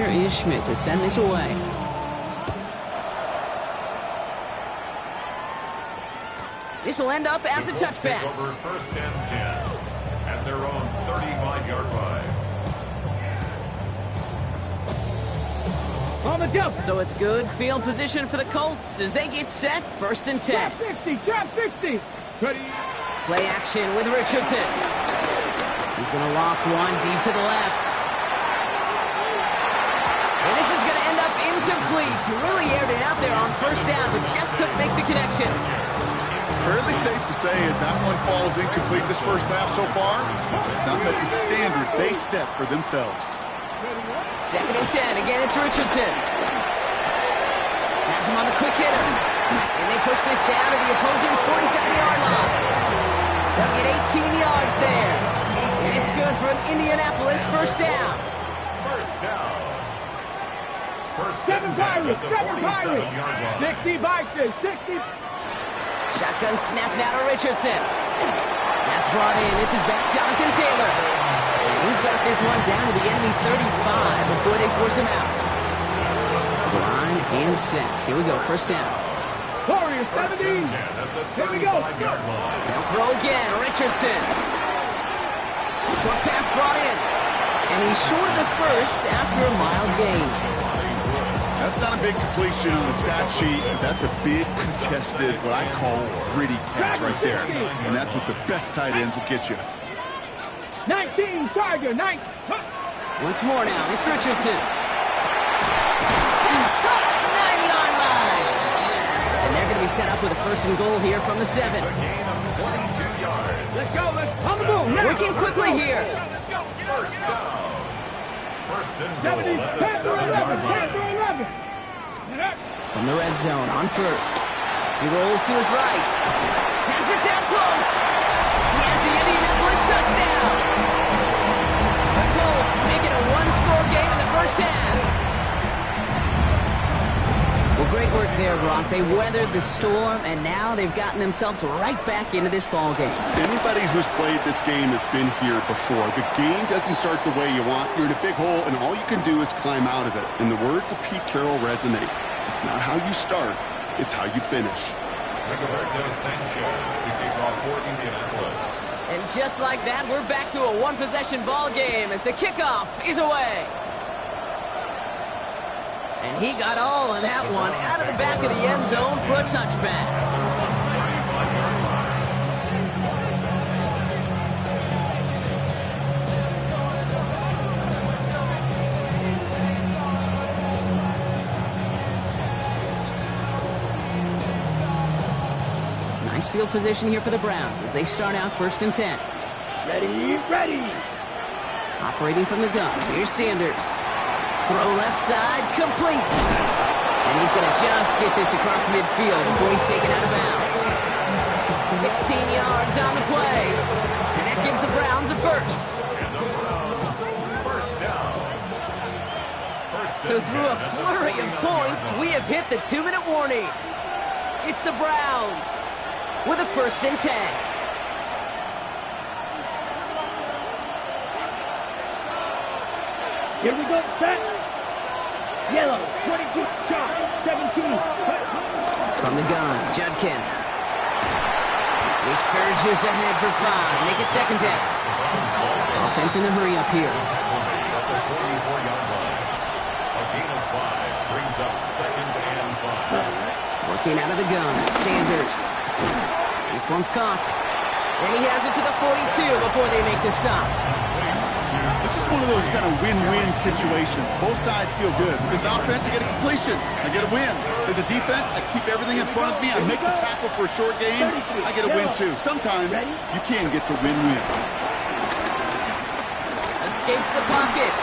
here is Schmidt to send this away. This will end up as a touchback. Over 1st and 10 at their own 35-yard line. On the jump. So it's good field position for the Colts as they get set. 1st and 10. Trap 60. Trap 60. Ready. Play action with Richardson. He's going to loft one deep to the left. And this is going to end up incomplete. He really aired it out there on 1st down, but just couldn't make the connection. Fairly safe to say as that one falls incomplete this first half so far. It's not met the standard they set for themselves. 2nd and 10. Again, it's Richardson. Has him on the quick hitter. And they push this down to the opposing 47-yard line. They'll get 18 yards there. And it's good for an Indianapolis 1st down. 1st down. 7 Pirates. 7 Pirates. 60 Vikings. 60. Shotgun snap now to Richardson. That's brought in. It's his back, Jonathan Taylor. He's got this one down to the enemy 35 before they force him out. To the line and set. Here we go. 1st down. Warriors 17. Here we go. They'll throw again. Richardson. Short pass brought in. And he's short of the 1st after a mild gain. That's not a big completion on the stat sheet. That's a big contested, what I call gritty catch right there. And that's what the best tight ends will get you. 19 Charger. 9. Once more now. It's Richardson. He's cut. 9-yard line. And they're going to be set up with a 1st and goal here from the 7. A gain of 22 yards. Let's go. Let's on the move. Now. Working quickly here. 1st down. 1st and 70. goal at the 7-yard line. From the red zone on 1st. He rolls to his right. Has it down close. He has the Indianapolis touchdown. The Colts make it a 1-score game in the 1st half. Well, great work there, Brock. They weathered the storm, and now they've gotten themselves right back into this ball game. Anybody who's played this game has been here before. The game doesn't start the way you want. You're in a big hole, and all you can do is climb out of it. And the words of Pete Carroll resonate. It's not how you start, it's how you finish. Rigoberto Sanchez to kick off for Indianapolis. And just like that, we're back to a one-possession ball game as the kickoff is away. And he got all of that one out of the back of the end zone for a touchback. Nice field position here for the Browns as they start out 1st and 10. Ready. Operating from the gun, here's Sanders. Throw left side, complete. And he's going to just get this across midfield before he's taken out of bounds. 16 yards on the play. And that gives the Browns a 1st. And the Browns, 1st down. So through a flurry of points, we have hit the 2-minute warning. It's the Browns with a 1st and 10. Here we go. Set. Yellow. 22. Shot. 17. From the gun, Judkins. He surges ahead for 5. Make it 2nd down. Offense in a hurry up here. At the 44-yard line. A gain of 5 brings up 2nd and 5. Working out of the gun, Sanders. This one's caught. And he has it to the 42 before they make the stop. This is one of those kind of win-win situations. Both sides feel good. As an offense, I get a completion. I get a win. As a defense, I keep everything in front of me. I make the tackle for a short game. I get a win, too. Sometimes, you can get to win-win. Escapes the pocket.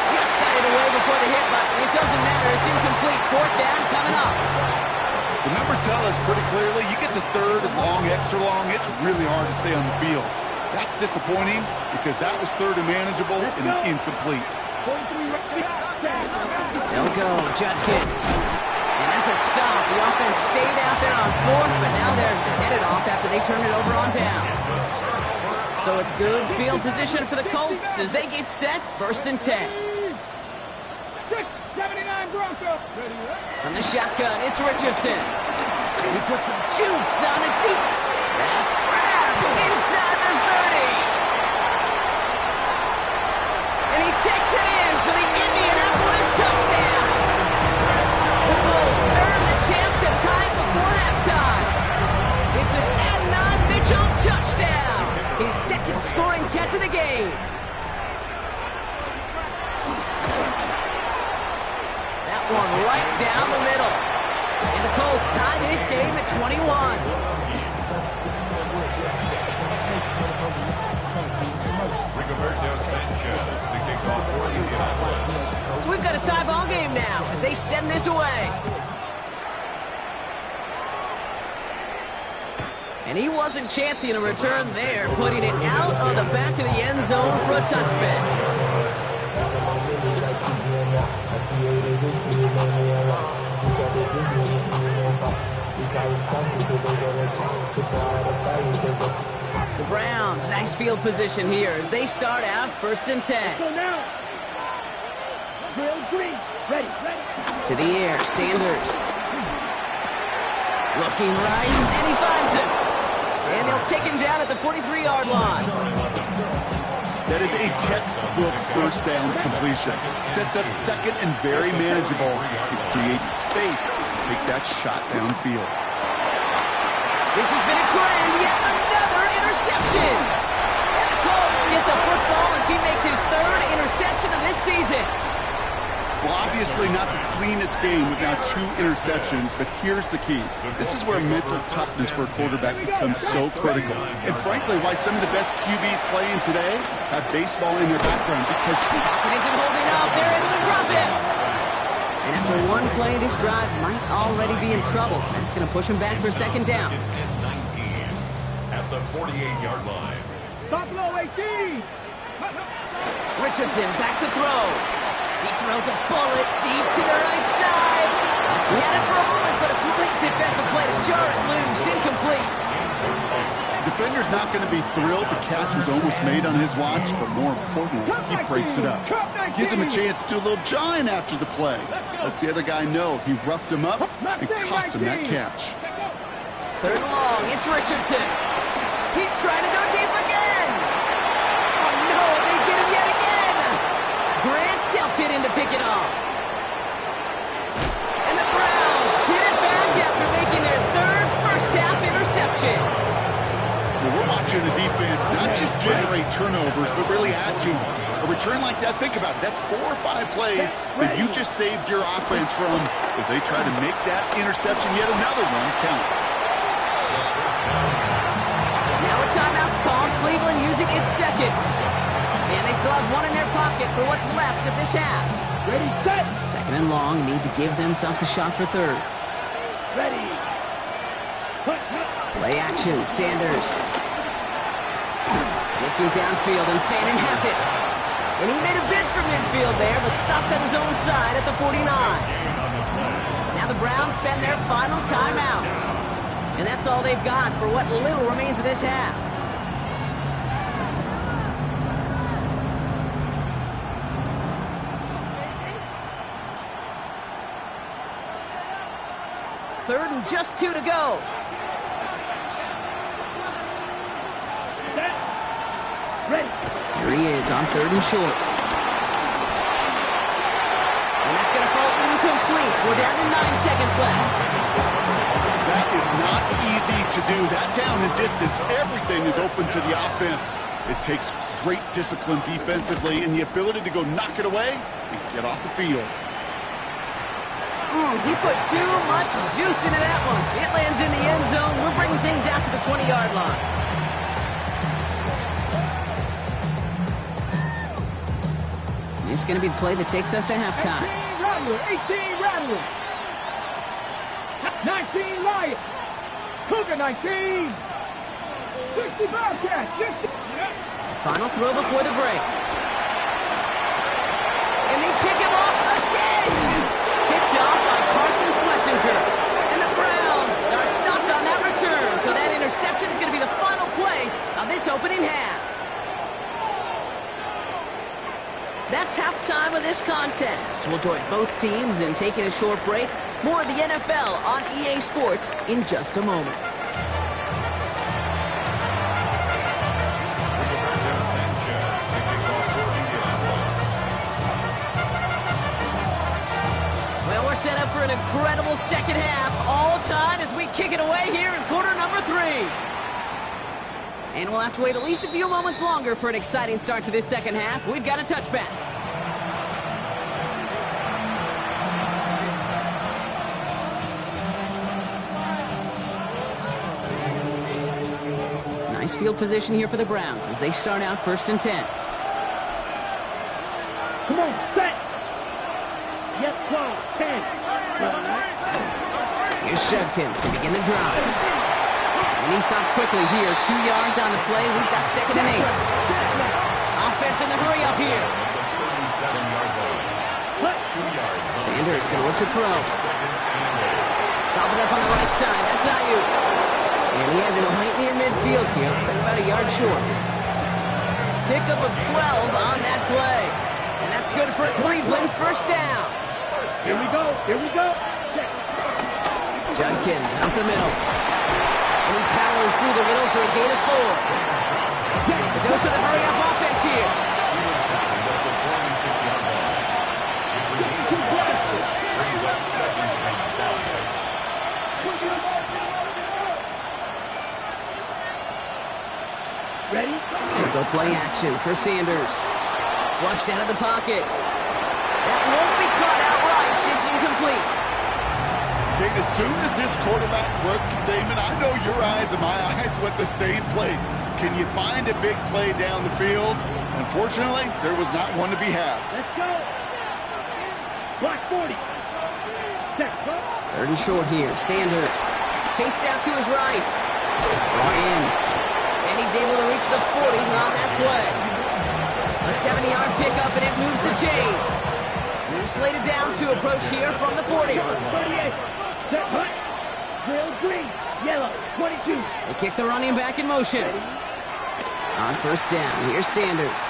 Just got it away before the hit button. It doesn't matter. It's incomplete. 4th down coming up. The numbers tell us pretty clearly, you get to 3rd and long, extra long, it's really hard to stay on the field. That's disappointing because that was 3rd and manageable and incomplete. They'll go, Judkins. And that's a stop. The offense stayed out there on 4th, but now they're headed off after they turn it over on downs. So it's good field position for the Colts as they get set 1st and 10. From the shotgun, it's Richardson. He puts some juice on it deep. That's grabbed inside the 30. And he takes it in for the Indianapolis touchdown. The Colts earn the chance to tie it before halftime. It's an Adnan Mitchell touchdown. His second scoring catch of the game. That one right down the middle. And the Colts tie this game at 21. Rigoberto Sanchez to kick off for Indianapolis. So we've got a tie ball game now as they send this away. And he wasn't chancing a return there, putting it out of the back of the end zone for a touchback. The Browns, nice field position here as they start out 1st and 10. So now, Drill Green, ready. To the air, Sanders. Looking right, and he finds him. And they'll take him down at the 43-yard line. That is a textbook first down completion. Sets up second and very manageable. It creates space to take that shot downfield. This has been a trend, yet another interception. And the Colts get the football as he makes his 3rd interception of this season. Well, obviously not the cleanest game with now 2 interceptions, but here's the key. This is where mental toughness for a quarterback becomes so critical. And frankly, why some of the best QBs playing today have baseball in their background, because Pocket isn't holding up. They're able to drop him. And after one play, this drive might already be in trouble. That's going to push him back for 2nd down. And 19 at the 48-yard line. Stop low, 18. Richardson back to throw. He throws a bullet deep to the right side. He had it for a moment, but a complete defensive play to jar it loose. Incomplete. defender's not going to be thrilled the catch was almost made on his watch, but more importantly, he breaks it up. Gives him a chance to do a little jawing after the play. Lets the other guy know he roughed him up and cost him that catch. 3rd and long, it's Richardson. He's trying to go deep again. Oh no, they get him yet again. Grant tilted in to pick it off. And the Browns get it back after making their 3rd first-half interception. Well, we're watching the defense not just generate turnovers, but really add to them. A return like that, think about it, that's 4 or 5 plays that you just saved your offense from as they try to make that interception, yet another one, count. Now a timeout's called, Cleveland using its 2nd. And they still have one in their pocket for what's left of this half. Ready, set. 2nd and long, need to give themselves a shot for 3rd. Ready. Play action, Sanders. Looking downfield, and Fannin has it. And he made a bid for midfield there, but stopped on his own side at the 49. Now the Browns spend their final timeout. And that's all they've got for what little remains of this half. Third and just 2 to go. Set. Ready. Here he is on 3rd and short. And that's going to fall incomplete. We're down to 9 seconds left. That is not easy to do. That down and distance, everything is open to the offense. It takes great discipline defensively and the ability to go knock it away and get off the field. He put too much juice into that one. It lands in the end zone. We're bringing things out to the 20-yard line. This is going to be the play that takes us to halftime. 18 Rattler. 19 Lion. Cougar 19. 60 Bobcat. 60. Final throw before the break. And they pick him off again. Picked off by Carson Schlesinger. And the Browns are stopped on that return. So that interception is going to be the final play of this opening half. That's halftime of this contest. We'll join both teams in taking a short break. More of the NFL on EA Sports in just a moment. Well, we're set up for an incredible second half. All tied as we kick it away here in quarter number 3. And we'll have to wait at least a few moments longer for an exciting start to this second half. We've got a touchback. Nice field position here for the Browns as they start out 1st and 10. Come on, set. Yes, 12, 10. Here's Shudkins to begin the drive. And he stops quickly here. 2 yards on the play. We've got 2nd and 8. Offense in the hurry up here. 37-yard line. 2 yards. Sanders going to look to throw. Gobbled up on the right side. That's Ayuk. And he has it right near midfield here. Looks like about a yard short. Pickup of 12 on that play. And that's good for Cleveland. 1st down. Here we go. Here we go. Judkins up the middle. And he powers through the middle for a gain of 4. The dose of the hurry-up offense here. He was tackled at the 46-yard line. It's an 8-yard effort. Brings up 2nd and 5. Ready? Go play action for Sanders. Flushed out of the pocket. That won't be caught outright. It's incomplete. Kate, as soon as this quarterback broke containment, I know your eyes and my eyes went the same place. Can you find a big play down the field? Unfortunately, there was not one to be had. Let's go. Block 40. Set. 3rd and short here. Sanders. Chased out to his right. Brought in. And he's able to reach the 40 on that play. A 70-yard pickup, and it moves the chains. New slated downs to approach here from the 40. 38. Set. Hut. Drill green. Yellow. 22. They kick the running back in motion. On 1st down, here's Sanders.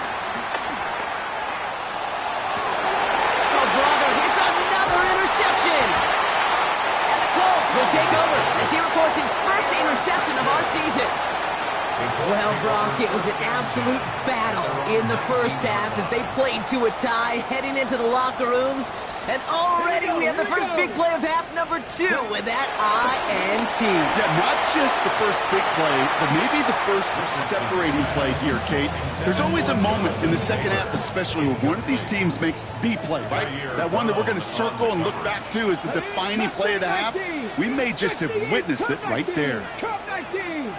Oh, brother, it's another interception. And the Colts will take over as he records his 1st interception of our season. Well, Brock, it was an absolute battle in the 1st half as they played to a tie, heading into the locker rooms. And already we have the first big play of half number 2 with that INT. Yeah, not just the first big play, but maybe the first separating play here, Kate. There's always a moment in the second half, especially where one of these teams makes the play, right? That one that we're going to circle and look back to as the defining play of the half. We may just have witnessed it right there. Cup 19.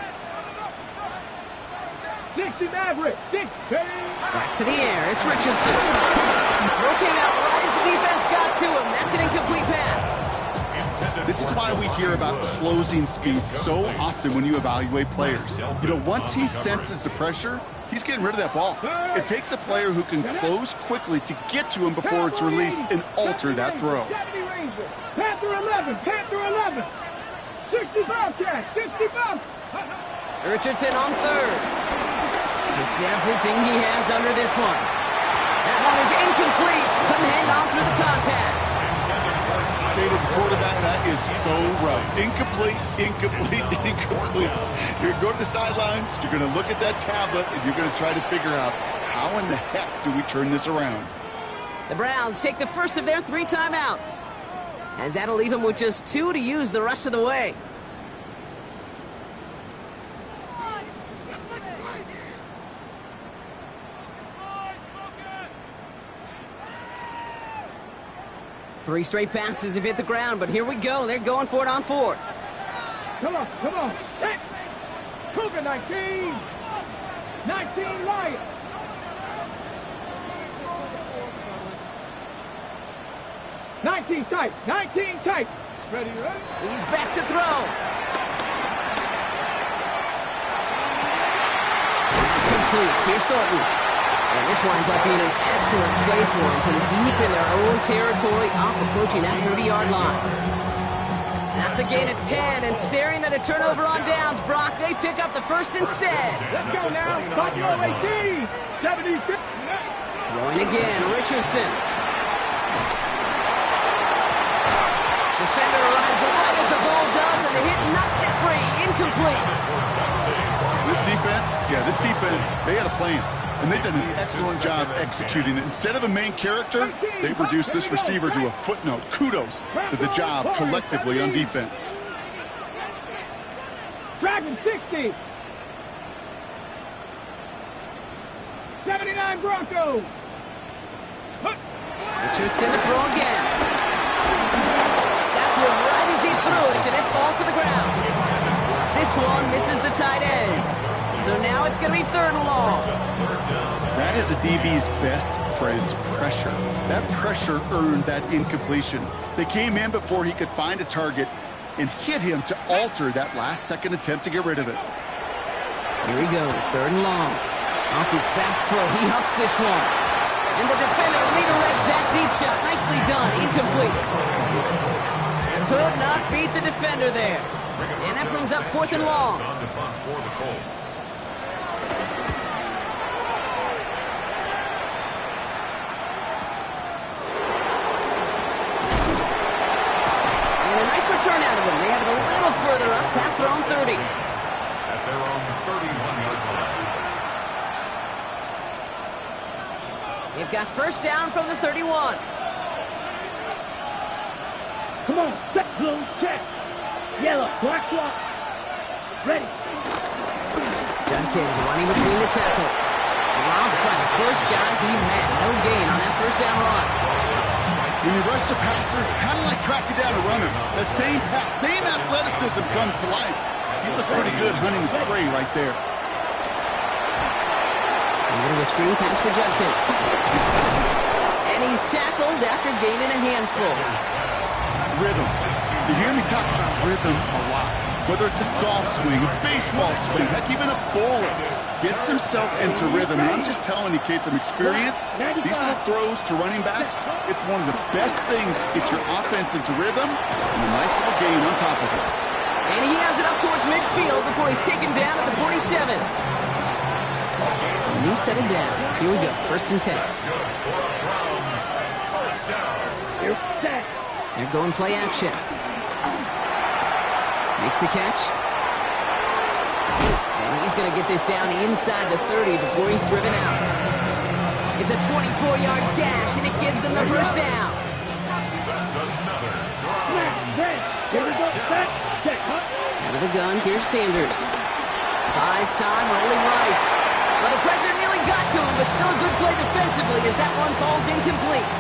60 Maverick. 6. Back to the air. It's Richardson. Throw came out right as the defense got to him. That's an incomplete pass. This is why we hear about closing speed so often when you evaluate players. You know, once he senses the pressure, he's getting rid of that ball. It takes a player who can close quickly to get to him before it's released and alter that throw. Panther 11. Panther 11. 60 Bobcat. 60 Bobcat. Richardson on 3rd. It's everything he has under this one. That one is incomplete. Couldn't hang on through the contact. Kate, as a quarterback, that is so rough. Incomplete, incomplete, incomplete. You're going to go to the sidelines, you're going to look at that tablet, and you're going to try to figure out how in the heck do we turn this around. The Browns take the first of their 3 timeouts, as that'll leave them with just 2 to use the rest of the way. Three straight passes have hit the ground, but here we go. They're going for it on 4th. Come on, come on. Set. Cougar 19. 19 Lions. Nineteen tight. 19 tight. Ready, ready? He's back to throw. It's complete. Here's Thornton. And this winds up being an excellent play for him from deep in their own territory, up approaching that 30-yard line. That's a gain of 10, and staring at a turnover on downs, Brock, they pick up the first instead. Let's go now. Buffalo 18. 76. Throwing again, Richardson. Defender arrives right as the ball does, and the hit knocks it free. Incomplete. This defense, they had a plan, and they've done an excellent job executing it. Instead of a main character, they've reduced this receiver to a footnote. Kudos to the job collectively on defense. Dragon 60. 79 Broncos. Richardson to throw again. That's one right as he threw it, and it falls to the ground. This one misses the tight end. So now it's going to be 3rd and long. That is a DB's best friend's pressure. That pressure earned that incompletion. They came in before he could find a target and hit him to alter that last-second attempt to get rid of it. Here he goes, 3rd and long. Off his back foot, he hucks this one. And the defender redirects that deep shot. Nicely done, incomplete. Could not beat the defender there. And that brings up 4th and long. Turn out of them. They have it a little further up past their own 30. At their own 31-yard line. They've got 1st down from the 31. Come on, set, blue, check. Yellow, black, block. Ready. Judkins running between the tackles. Dropped by the first guy he met. No gain on that 1st down run. When you rush the passer, it's kind of like tracking down a runner. That same athleticism comes to life. You look pretty good hunting his prey right there. A little of a screen pass for Judkins. And he's tackled after gaining a handful. Rhythm. You hear me talk about rhythm a lot. Whether it's a golf swing, a baseball swing, heck, even a bowler gets himself into rhythm. And I'm just telling you, kid, from experience, these little throws to running backs, it's one of the best things to get your offense into rhythm and a nice little gain on top of it. And he has it up towards midfield before he's taken down at the 47. So a new set of downs. Here we go, 1st and 10. They're going play action. Makes the catch. And he's going to get this down inside the 30 before he's driven out. It's a 24-yard gash, and it gives them the 1st down. Out of the gun, here's Sanders. Buys time, rolling right. Well, the pressure nearly got to him, but still a good play defensively as that one falls incomplete.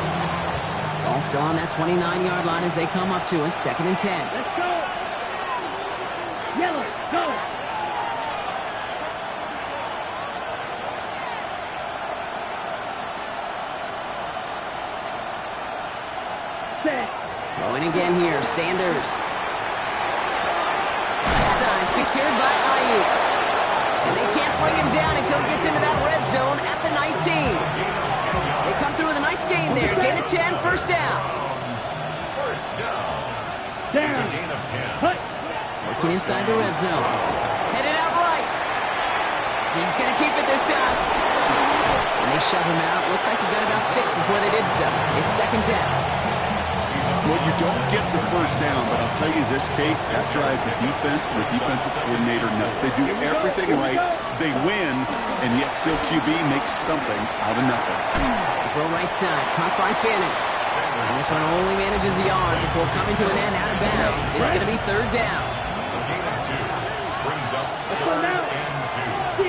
Ball still on that 29-yard line as they come up to it, 2nd and 10. Let's go. Yellow, go! Set. Throwing again here, Sanders. Left side secured by Ayuk. And they can't bring him down until he gets into that red zone at the 19. They come through with a nice gain there. Gain of 10, 1st down. First down. Down. It's a gain of 10. Hut. Working inside the red zone. Headed out right. He's going to keep it this time. And they shove him out. Looks like he got about 6 before they did so. It's 2nd down. Well, you don't get the 1st down, but I'll tell you this case, that drives the defense and the defensive coordinator nuts. They do everything right. They win, and yet still QB makes something out of nothing. Throw right side. Caught by Fanning. And this one only manages a yard before coming to an end out of bounds. It's going to be 3rd down. A gain of 2 brings up 3rd and 2.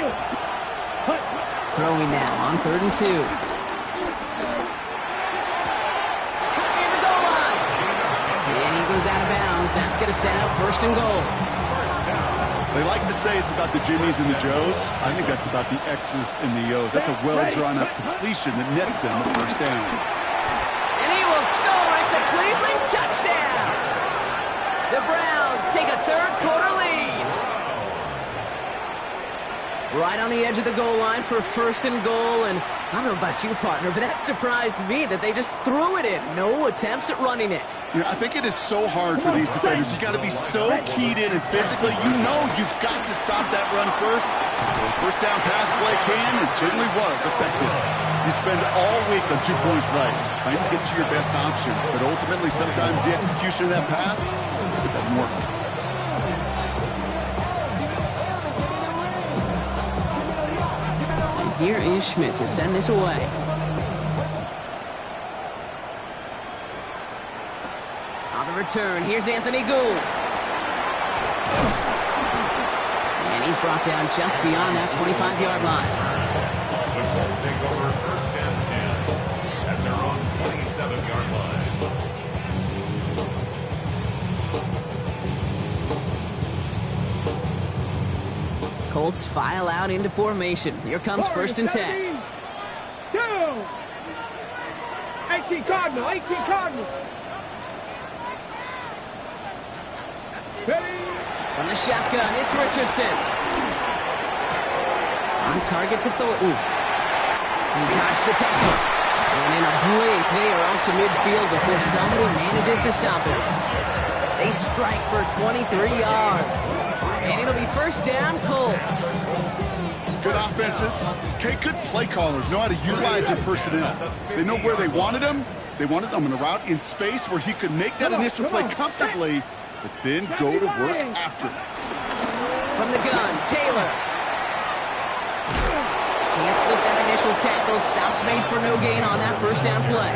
Throwing now on 3rd and 2. Cut near the goal line. And he goes out of bounds. That's going to set up 1st and goal. They like to say it's about the Jimmies and the Joes. I think that's about the X's and the O's. That's a well-drawn-up completion that nets them the 1st down. And he will score. It's a Cleveland touchdown. The Browns take a 3rd quarter lead. Right on the edge of the goal line for 1st and goal. And I don't know about you, partner, but that surprised me that they just threw it in. No attempts at running it. Yeah, I think it is so hard for these defenders. You got to be so keyed in and physically. You know you've got to stop that run first. So a 1st down pass play can and certainly was effective. You spend all week on two-point plays, trying to get to your best options, but ultimately sometimes the execution of that pass, it doesn't work. And here is Schmidt to send this away. On the return, here's Anthony Gould. And he's brought down just beyond that 25-yard line. The Colts take over first and 10 at their own 27-yard line. Colts file out into formation. Here comes first and 10. 18 Cardinal, 18 Cardinal. Ready? From the shotgun, it's Richardson. On target to Thornton. He dodged the tackle. And in a blink, they are out to midfield before somebody manages to stop him. They strike for 23 yards. And it'll be first down, Colts. Good offenses. Okay, good play callers know how to utilize their personnel. They know where they wanted him. They wanted him in a route in space where he could make that initial play comfortably, but then go to work after it. From the gun, Taylor. Can't slip that initial tackle. Stops made for no gain on that first down play.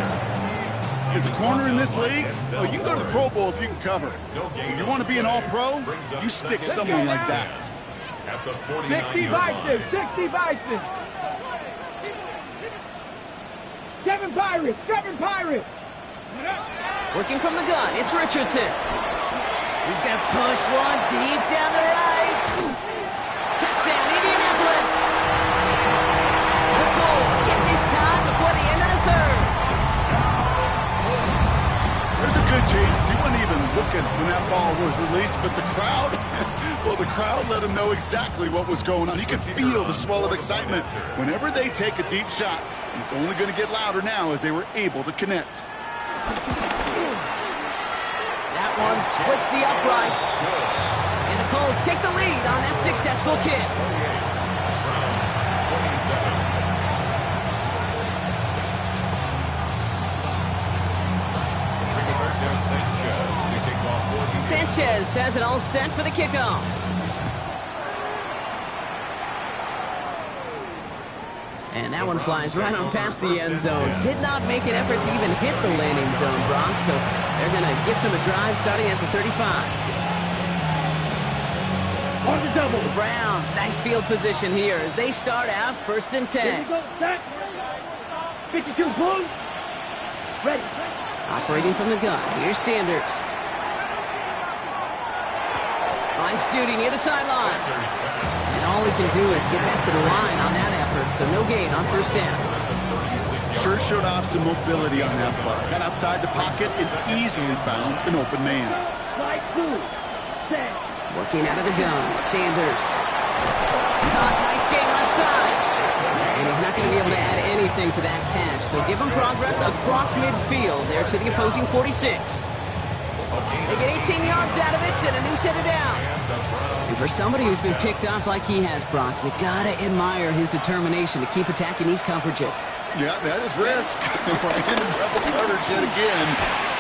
As a corner in this league, oh, you can go to the Pro Bowl if you can cover. You want to be an All-Pro? You stick someone like that. At the 60 Vikings, 60 Vikings. 7 Pirates, 7 Pirates. Working from the gun, it's Richardson. He's going to push one deep down the right. Touchdown, Indianapolis. The Colts get this time before the end of the third. There's a good chance he wasn't even looking when that ball was released, but the crowd, well, the crowd let him know exactly what was going on. You could feel the swell of excitement whenever they take a deep shot. And it's only going to get louder now as they were able to connect. That one splits the uprights. And the Colts take the lead on that successful kick. Sanchez has it all set for the kickoff. And that one flies right on past the end zone. Did not make an effort to even hit the landing zone, Brock. So they're going to gift him a drive starting at the 35. On the double. The Browns, nice field position here as they start out first and 10. Here we go, set. 52 bull. Ready. Operating from the gun, here's Sanders. Finds Judy near the sideline. And all he can do is get back to the line on that effort, so no gain on first down. Sure showed off some mobility on that play. Got outside the pocket, is easily found an open man. Slide through. Set. Working out of the gun, Sanders. Caught, nice gain left side. And he's not going to be able to add anything to that catch, so give him progress across midfield there to the opposing 46. They get 18 yards out of it and a new set of downs. And for somebody who's been picked off like he has, Brock, you gotta admire his determination to keep attacking these coverages. Yeah, that is risk. Right into double coverage yet again.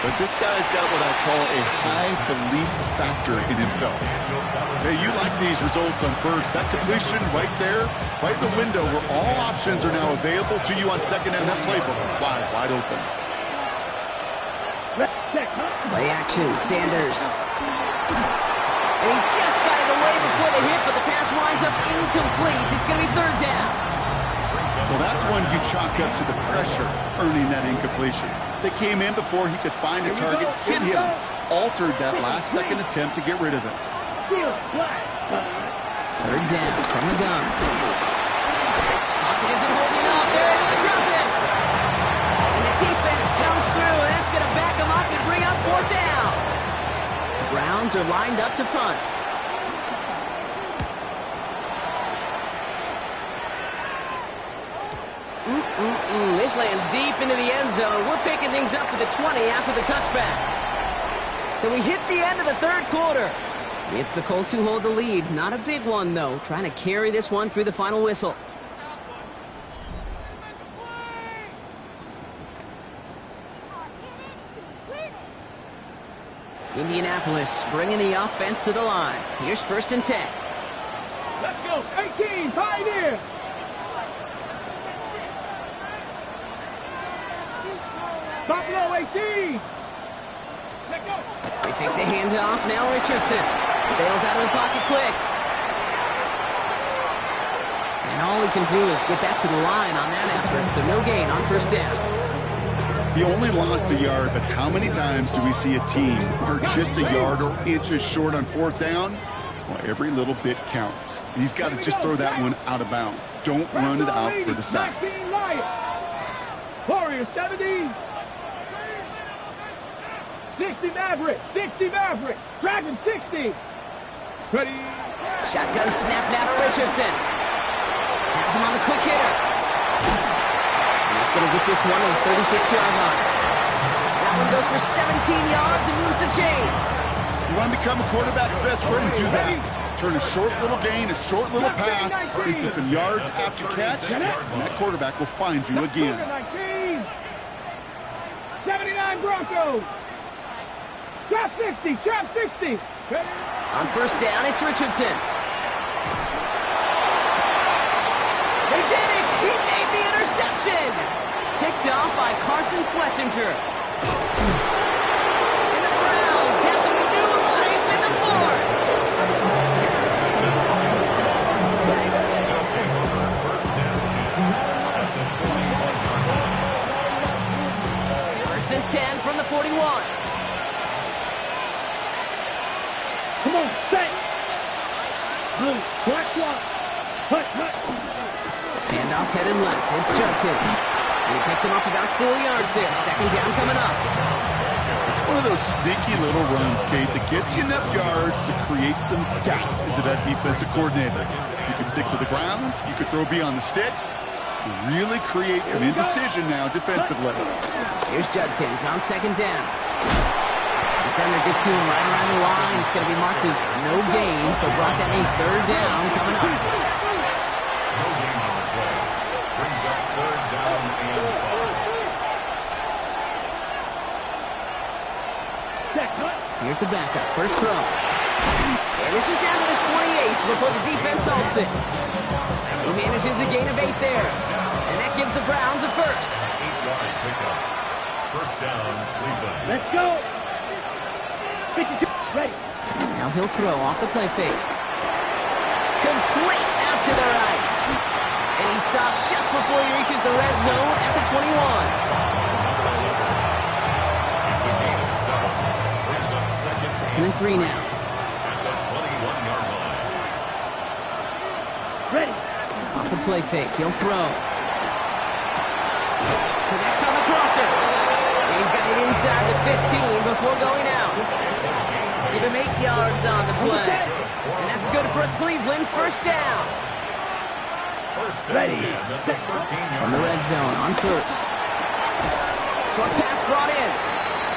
But this guy's got what I call a high belief factor in himself. Hey, you like these results on first. That completion right there, right in the window where all options are now available to you on second and that playbook wide open. Play action, Sanders. And he just got it away before the hit, but the pass winds up incomplete. It's going to be third down. Well, that's when you chalk up to the pressure earning that incompletion. They came in before he could find a target, hit him, altered that last second attempt to get rid of it. Third down from the gun. Pocket isn't holding up. They're into the drop it. And the defense comes through. That's going to back them up and bring up fourth down. The Browns are lined up to punt. This lands deep into the end zone. We're picking things up at the 20 after the touchback. So we hit the end of the third quarter. It's the Colts who hold the lead. Not a big one, though. Trying to carry this one through the final whistle. Indianapolis bringing the offense to the line. Here's 1st and 10. Let's go. 18, Pioneer. Buffalo 18. Let's go. They fake the handoff. Now Richardson bails out of the pocket quick. And all he can do is get back to the line on that effort, so no gain on 1st down. He only lost a yard, but how many times do we see a team are just a yard or inches short on 4th down? Well, every little bit counts. He's got to just throw that one out of bounds. Don't run it out for the sack. Warriors 70. 60 Maverick. 60 Maverick. Dragon 60. Ready. Shotgun snap now to Richardson. Has him on the quick hitter. And he's going to get this one on the 36-yard line. That one goes for 17 yards and moves the chains. You want to become a quarterback's best friend, do that. Turn a short little gain, a short little pass into some yards after catch, and that quarterback will find you again. 79 Broncos. Trap 60, trap 60. On 1st down, it's Richardson. They did it! He made the interception! Picked off by Carson Schlesinger. And the Browns have some new life in the 4th. First and 10 from the 41. Come on, set. Blue, black swap. Hut, hut. Handoff headed left. It's Judkins. And he picks him up about 4 yards there. 2nd down coming up. It's one of those sneaky little runs, Kate, that gets you enough yards to create some doubt into that defensive coordinator. You can stick to the ground. You could throw beyond the sticks. Really create some indecision now defensively. Here's Judkins on 2nd down. Defender gets to him right around the line. It's going to be marked as no gain. So Brock, that means 3rd down coming up. No gain on the play. Brings up 3rd down and 5. Here's the backup. First throw. And this is down to the 28 before the defense halts it. He manages a gain of 8 there. And that gives the Browns a first. 8-yard pickup. 1st down, Cleveland. Let's go. 52. Ready. Now he'll throw off the play fake. Complete out to the right. And he stopped just before he reaches the red zone at the 21. It's a gain of 7. Brings up 2nd and 3 now. at the 21-yard line. Ready. Off the play fake. He'll throw. Connects on the crosser. And he's got it inside the 15 before going out. Give him 8 yards on the play. And that's good for a Cleveland 1st down. First down, Ready. 10 at the 13-yard From the line. red zone on 1st. Short pass brought in.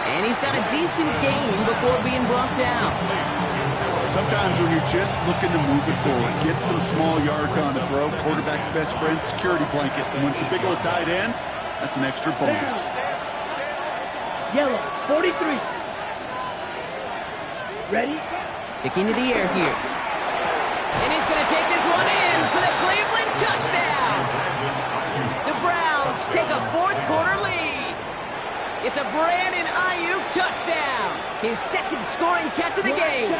And he's got a decent gain before being brought down. Sometimes when you're just looking to move it forward, get some small yards on the throw, quarterback's best friend, security blanket. And when it's a big old tight end, that's an extra bonus. Yellow, 43. Ready? Sticking to the air here. And he's going to take this one in for the Cleveland touchdown. The Browns take a 4th quarter lead. It's a Brandon Ayuk touchdown. His 2nd scoring catch of the game.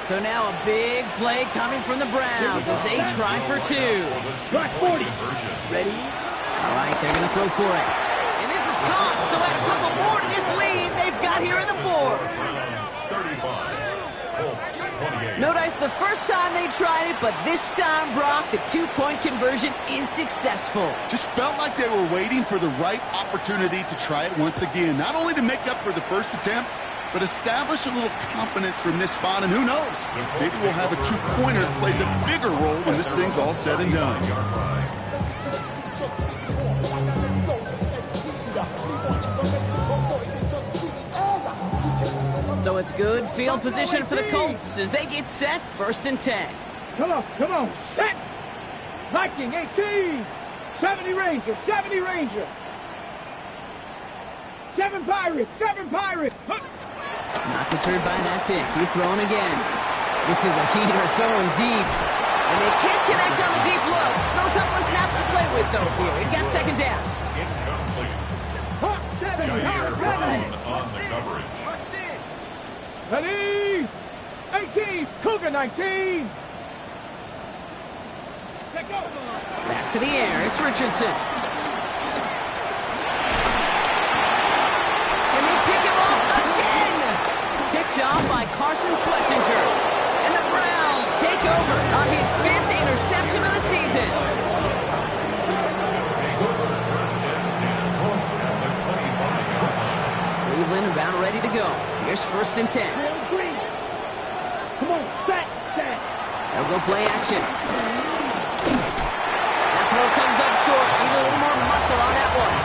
So now a big play coming from the Browns as they try for 2. Black 40. Ready? All right, they're going to throw for it. And this is caught, so add a couple more to this lead they've got here in the 4th. Browns 35. Colts 28. No dice the first time they tried it, but this time, Brock, the 2-point conversion is successful. Just felt like they were waiting for the right opportunity to try it once again. Not only to make up for the first attempt, but establish a little confidence from this spot. And who knows, maybe we'll have a 2-pointer that plays a bigger role when this thing's all said and done. So it's good field position for the Colts as they get set 1st and 10. Come on, set. Viking 18. 70 Ranger, 70 Ranger. 7 Pirates, 7 Pirates. Not deterred by that pick. He's throwing again. This is a heater going deep. And they can't connect on the deep look. Still a couple of snaps to play with, though, here. It got second down. Incomplete. Jair Brown on the coverage. Ready? 18, Cougar 19. Back to the air. It's Richardson. And they pick him off again. Picked off by Carson Schlesinger. And the Browns take over on his 5th interception of the season. Cleveland about ready to go. Here's 1st and 10. Come on, set. They'll go play action. That throw comes up short. Need a little more muscle on that one.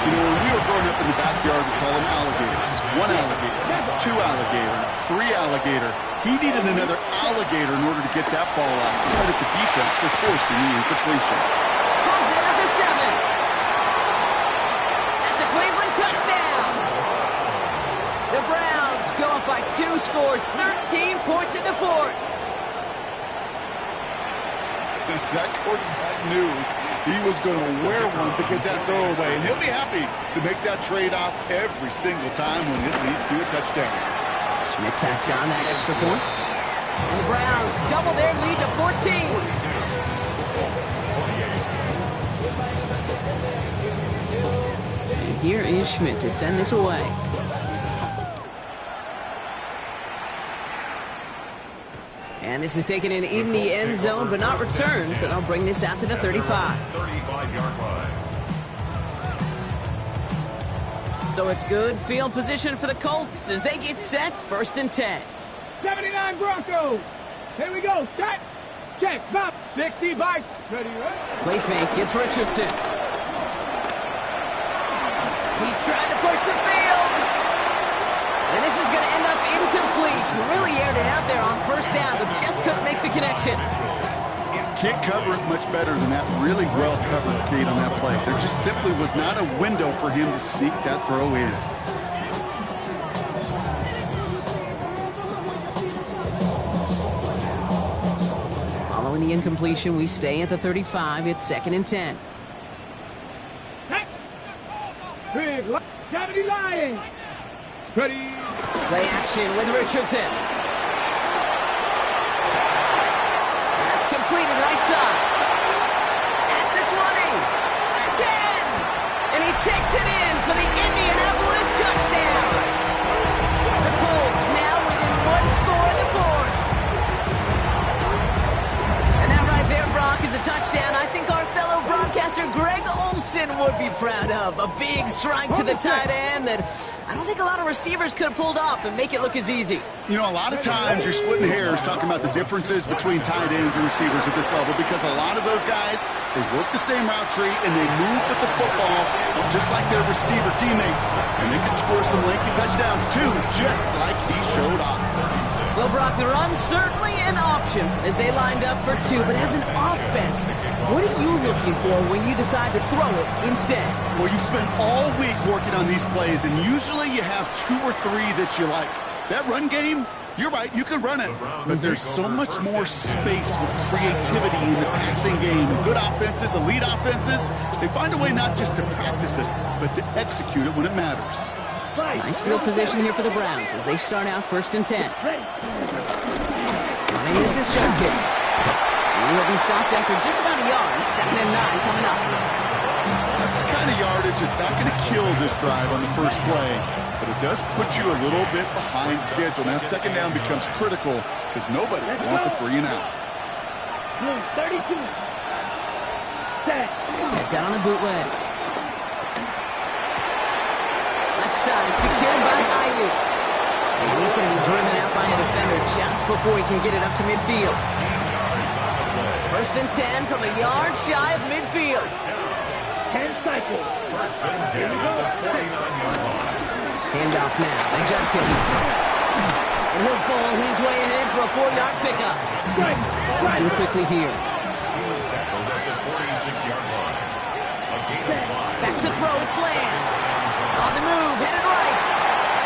You know, when we were growing up in the backyard, we call them alligators. 1 alligator, 2 alligator, 3 alligator. He needed another alligator in order to get that ball out. Credit the defense for forcing the incompletion. Pulls it at the 7. That's a Cleveland touchdown. The Browns go up by 2 scores, 13 points in the 4th. That quarterback knew he was going to wear one to get that throwaway, and he'll be happy to make that trade-off every single time when it leads to a touchdown. Schmidt tacks on that extra point. And the Browns double their lead to 14. And here is Schmidt to send this away. And this is taken in the end zone, but not returned, so they'll bring this out to the 35. 35-yard line. So it's good field position for the Colts as they get set, 1st and 10. 79 Broncos. Here we go. Set. Check. Stop. 60 by. Ready, right? Play fake. It's Richardson. He's trying to push the field. And this is going to end up incomplete. Really aired it out there on 1st down, but just couldn't make the connection. Can't cover it much better than that really well-covered Kate on that play. There just simply was not a window for him to sneak that throw in. Following the incompletion, we stay at the 35. It's 2nd and 10. Big cavity lying. Ready. Play action with Richardson. That's completed right side. At the 20. The 10. And he takes it in for the Indianapolis touchdown. The Colts now within 1 score in the 4th. And that right there, Brock, is a touchdown I think our fellow broadcaster Greg Olsen would be proud of. A big strike to the tight end that I don't think a lot of receivers could have pulled off and make it look as easy. You know, a lot of times you're splitting hairs talking about the differences between tight ends and receivers at this level because a lot of those guys, they work the same route tree and they move with the football just like their receiver teammates. And they can score some lengthy touchdowns too, just like he showed off. Well, Brock, the run's certainly an option as they lined up for 2, but as an offense, what are you looking for when you decide to throw it instead? Well, you spend all week working on these plays, and usually you have 2 or 3 that you like. That run game, you're right, you can run it. But there's so much more space with creativity in the passing game. Good offenses, elite offenses, they find a way not just to practice it, but to execute it when it matters. Nice field position here for the Browns as they start out 1st and 10. Running this is Judkins. He'll be stopped after just about a yard. 2nd and 9 coming up. That's the kind of yardage that's not going to kill this drive on the first play, but it does put you a little bit behind schedule. Now 2nd down becomes critical because nobody wants a 3 and out. 32. Set. Heads out on the bootleg. Left side secured by Ayuk. And he's going to be driven out by a defender just before he can get it up to midfield. 1st and 10 from a yard shy of midfield. 10 cycles. 1st and 10 at the 49-yard line. Handoff now to Judkins. And he'll bowl his way ahead for a 4-yard pickup. Working quickly here. He was tackled at the 46-yard line. A gain of 5. Back to throw, it's Lance. On the move, headed right.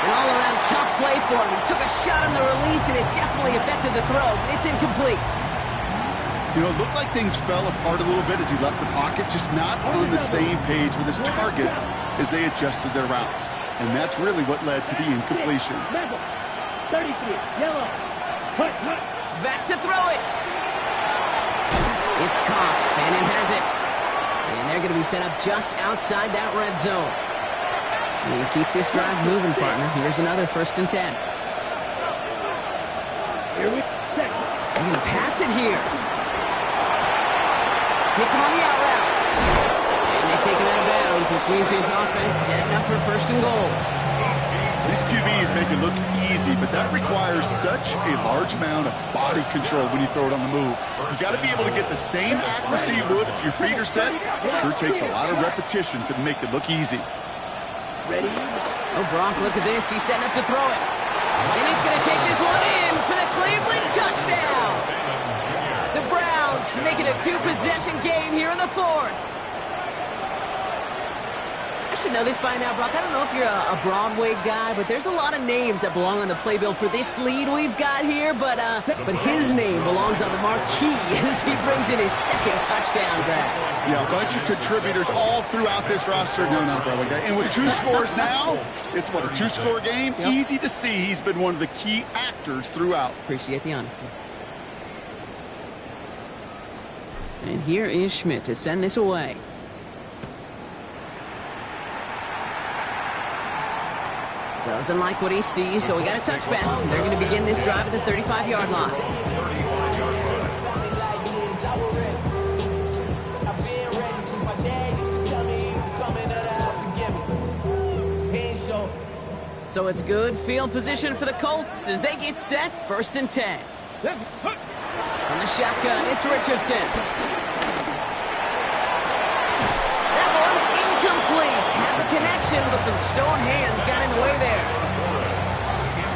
An all-around tough play for him. He took a shot on the release, and it definitely affected the throw. It's incomplete. You know, it looked like things fell apart a little bit as he left the pocket, just not on the same page with his targets as they adjusted their routes. And that's really what led to the incompletion. 33, yellow. Cut. Back to throw it. It's caught. Fannin has it. And they're going to be set up just outside that red zone. You keep this drive moving, partner. Here's another 1st and 10. Here we go. They're going to pass it here. Hits him on the out route. And they take him out of bounds, which means his offense setting up for 1st and goal. These QBs make it look easy, but that requires such a large amount of body control when you throw it on the move. You got to be able to get the same accuracy you would if your feet are set. It sure takes a lot of repetition to make it look easy. Ready? Oh, Brock, look at this. He's setting up to throw it. And he's going to take this one in for the Cleveland touchdown. The Browns make it a 2-possession game here in the 4th. I should know this by now, Brock. I don't know if you're a Broadway guy, but there's a lot of names that belong on the playbill for this lead we've got here, but his name belongs on the marquee as he brings in his 2nd touchdown grab. Yeah, a bunch of contributors all throughout this roster. No, not a Broadway guy. And with 2 scores now, it's what, a 2-score game? Yep. Easy to see he's been one of the key actors throughout. Appreciate the honesty. And here is Schmidt to send this away. Doesn't like what he sees, so we got a touchback. They're going to begin this drive at the 35-yard line. So it's good field position for the Colts as they get set, 1st and 10. From the shotgun, it's Richardson. That one's incomplete. Had the connection, but some stone hands got in the way there.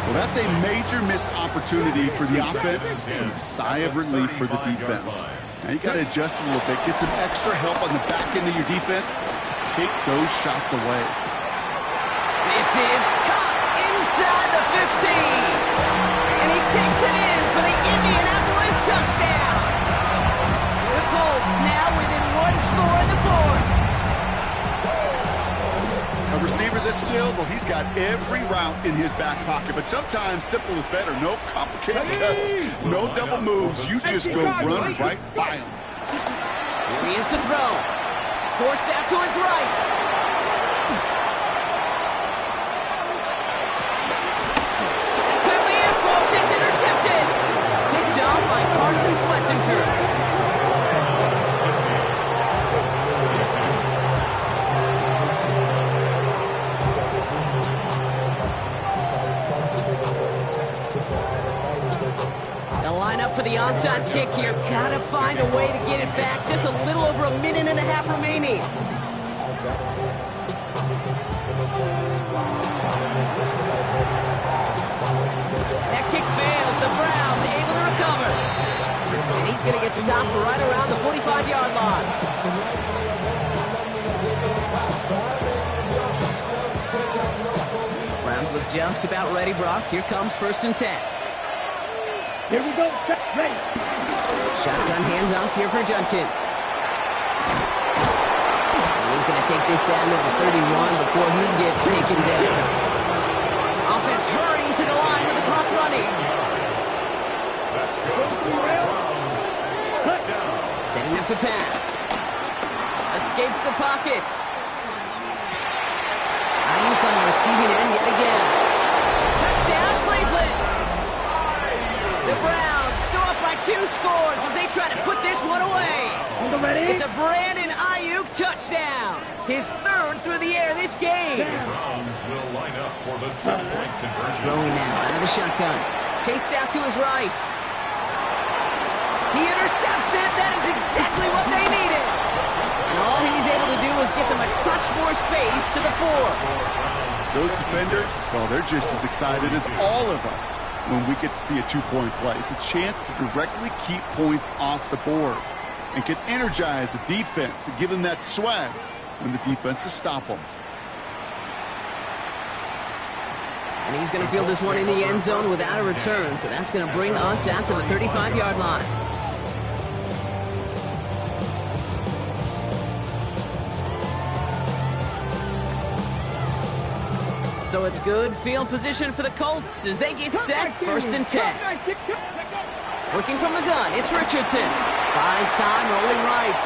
Well, that's a major missed opportunity for the offense and a sigh of relief for the defense. Now you got to adjust a little bit, get some extra help on the back end of your defense to take those shots away. This is caught inside the 15. And he takes it in for the Indianapolis touchdown. The Colts now within 1 score in the 4th. A receiver this skilled, well, he's got every route in his back pocket, but sometimes simple is better. No complicated cuts, no double moves. You just go run right by him. Here he is to throw. Forced out to his right. Could be it, folks. It's intercepted. Picked up by Carson Schlesinger. For the onside kick here. Gotta find a way to get it back. Just a little over 1.5 minutes remaining. That kick fails. The Browns able to recover. And he's going to get stopped right around the 45-yard line. Browns look just about ready, Brock. Here comes 1st and 10. Here we go. Ready. Shotgun hands off here for Judkins. And he's going to take this down to the 31 before he gets taken down. Offense hurrying to the line with the clock running. Setting up to pass. Escapes the pocket. Ayuk on the receiving end yet again. Touchdown, Cleveland. The Browns go up by 2 scores as they try to put this one away. It's a Brandon Ayuk touchdown. His 3rd through the air this game. Browns will line up for the 2-point conversion. Throwing now out of the shotgun. Chased out to his right. He intercepts it. That is exactly what they needed. And all he's able to do is get them a touch more space to the 4. Those defenders, well, they're just as excited as all of us when we get to see a 2-point play. It's a chance to directly keep points off the board and can energize the defense and give them that swag when the defenses stop them. And he's going to field this one in the end zone without a return. So that's going to bring us out to the 35-yard line. So it's good field position for the Colts as they get set, 1st and 10. Working from the gun, it's Richardson. Buys time, rolling right.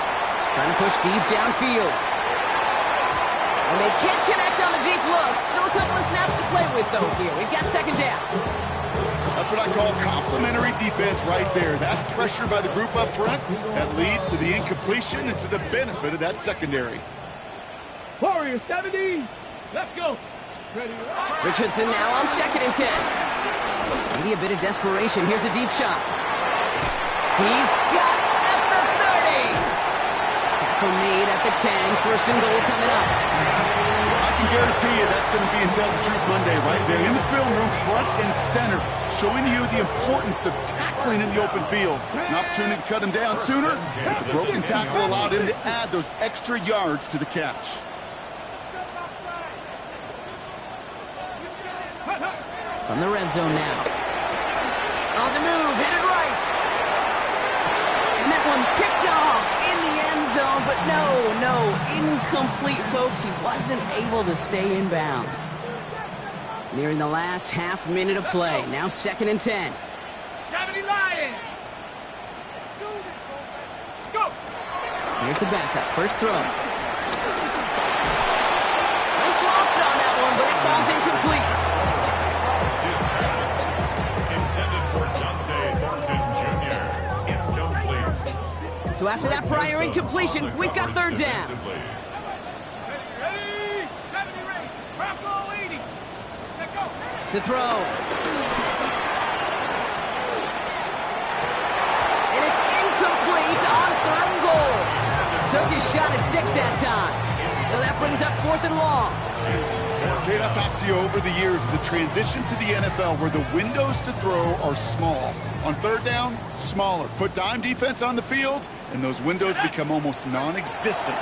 Trying to push deep downfield. And they can't connect on the deep look. Still a couple of snaps to play with, though, here. We've got 2nd down. That's what I call complimentary defense right there. That pressure by the group up front, that leads to the incompletion and to the benefit of that secondary. Warrior 70. Let's go. Ready. Richardson now on 2nd and 10. Maybe a bit of desperation. Here's a deep shot. He's got it at the 30. Tackle made at the 10. 1st and goal coming up. I can guarantee you that's going to be in Tell the Truth Monday right there in the film room, front and center, showing you the importance of tackling in the open field. An opportunity to cut him down sooner, but the broken tackle allowed him to add those extra yards to the catch. From the red zone now. On the move, hit it right. And that one's picked off in the end zone, but no, incomplete, folks. He wasn't able to stay in bounds. Nearing the last half minute of play. Now 2nd and 10. 70 Lions. Let's go. Here's the backup. First throw. Nice loft on that one, but it falls incomplete. So after that prior incompletion, we've got 3rd down. Ready. 70 race. Bronco 80. Let's go. To throw. And it's incomplete on 3rd and goal. Took his shot at 6 that time. So that brings up 4th and long. Kate, I've talked to you over the years of the transition to the NFL where the windows to throw are small. On 3rd down, smaller. Put dime defense on the field, and those windows become almost non-existent. And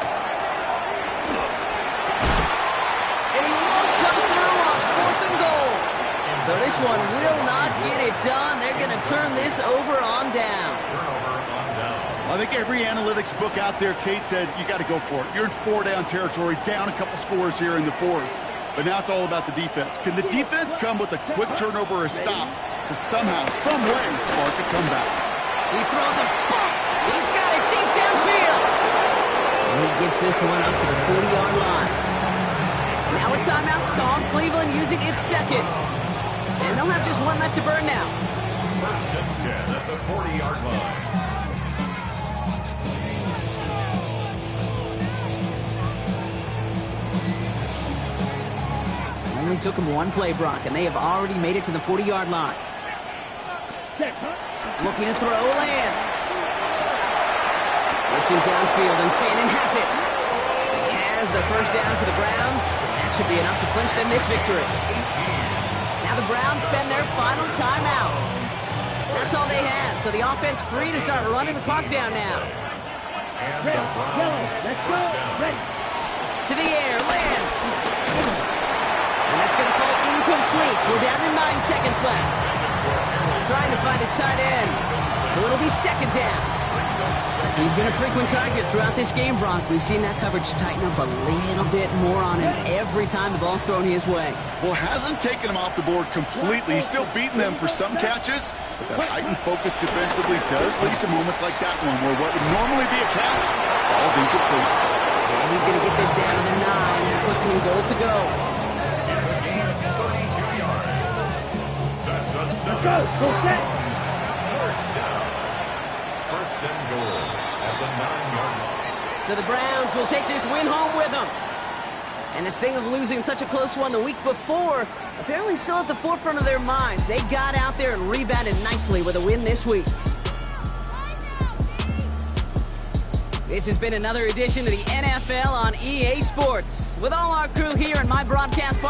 he won't come through on 4th and goal. So this one will not get it done. They're going to turn this over on down. I think every analytics book out there, Kate, said you got to go for it. You're in 4-down territory, down a couple scores here in the 4th. But now it's all about the defense. Can the defense come with a quick turnover or a stop to somehow, some way, spark a comeback? He throws a bump. He's got it deep downfield. And he gets this one up to the 40-yard line. Now a timeout's called. Cleveland using its 2nd. And they'll have just one left to burn now. 1st and 10 at the 40-yard line. Only took him one play, Brock, and they have already made it to the 40-yard line. Looking to throw, Lance. Looking downfield, and Fannin has it. He has the 1st down for the Browns. That should be enough to clinch them this victory. Now the Browns spend their final timeout. That's all they had, so the offense free to start running the clock down now. Let's go. Ready. To the air, Lance. And that's going to fall incomplete. We're down to 9 seconds left. Trying to find his tight end. So it'll be 2nd down. He's been a frequent target throughout this game, Brock. We've seen that coverage tighten up a little bit more on him every time the ball's thrown his way. Well, hasn't taken him off the board completely. He's still beating them for some catches, but that heightened focus defensively does lead to moments like that one where what would normally be a catch falls incomplete. And he's going to get this down to the 9. That puts him in goal to go. It's a gain of 32 yards. That's Let's go. Go set. 1st down. 1st and goal at the 9-yard line. So the Browns will take this win home with them. And this thing of losing such a close one the week before, apparently still at the forefront of their minds. They got out there and rebounded nicely with a win this week. This has been another edition of the NFL on EA Sports. With all our crew here in my broadcast partner,